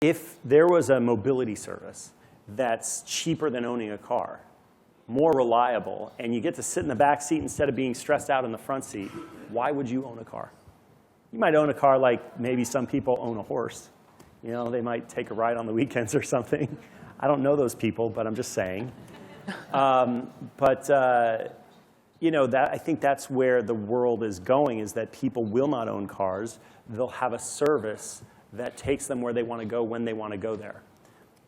If there was a mobility service that's cheaper than owning a car, more reliable, and you get to sit in the back seat instead of being stressed out in the front seat, why would you own a car? You might own a car like maybe some people own a horse. You know, they might take a ride on the weekends or something. I don't know those people, but I'm just saying. You know, I think that's where the world is going, is that people will not own cars. They'll have a service that takes them where they want to go when they want to go there.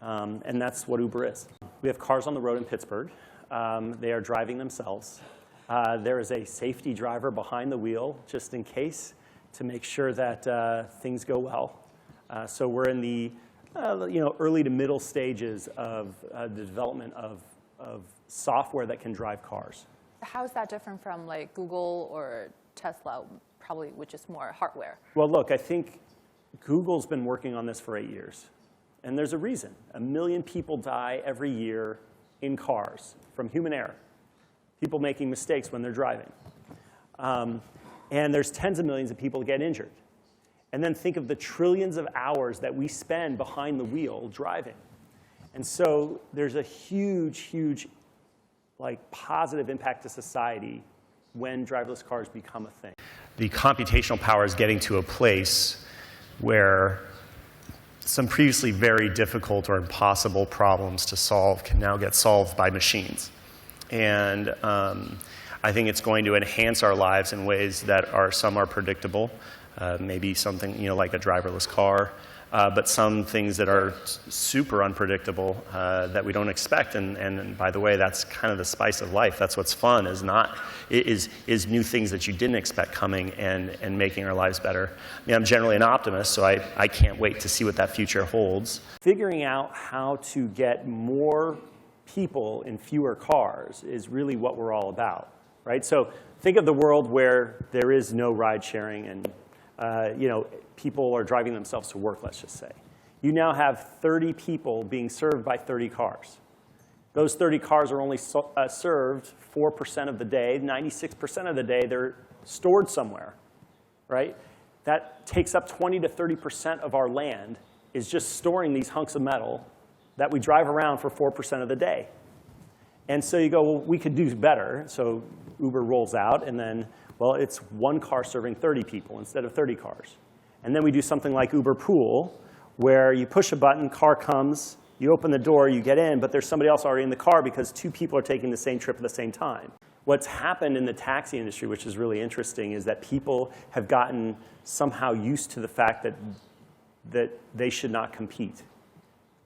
And that's what Uber is. We have cars on the road in Pittsburgh. They are driving themselves. There is a safety driver behind the wheel, just in case, to make sure that things go well. So we're in the early to middle stages of the development of software that can drive cars. How is that different from like Google or Tesla, probably, which is more hardware? Well, look, I think Google's been working on this for 8 years. And there's a reason. 1 million people die every year in cars from human error, people making mistakes when they're driving. And there's tens of millions of people that get injured. And then think of the trillions of hours that we spend behind the wheel driving. And so there's a huge, huge positive impact to society when driverless cars become a thing. The computational power is getting to a place where some previously very difficult or impossible problems to solve can now get solved by machines. And I think it's going to enhance our lives in ways that some are predictable, maybe something like a driverless car, but some things that are super unpredictable that we don't expect. And by the way, that's kind of the spice of life. That's what's fun, is new things that you didn't expect coming and making our lives better. I mean, I'm generally an optimist, so I can't wait to see what that future holds. Figuring out how to get more people in fewer cars is really what we're all about, right? So think of the world where there is no ride sharing and people are driving themselves to work, let's just say. You now have 30 people being served by 30 cars. Those 30 cars are only served 4% of the day. 96% of the day, they're stored somewhere, right? That takes up 20 to 30% of our land, is just storing these hunks of metal that we drive around for 4% of the day. And so you go, well, we could do better. So Uber rolls out, and then, well, it's one car serving 30 people instead of 30 cars. And then we do something like Uber Pool, where you push a button, car comes, you open the door, you get in, but there's somebody else already in the car because two people are taking the same trip at the same time. What's happened in the taxi industry, which is really interesting, is that people have gotten somehow used to the fact that they should not compete.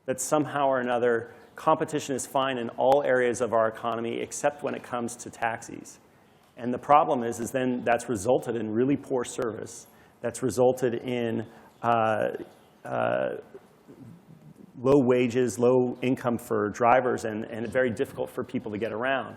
That somehow or another, competition is fine in all areas of our economy except when it comes to taxis. And the problem is then that's resulted in really poor service. That's resulted in low wages, low income for drivers, and very difficult for people to get around.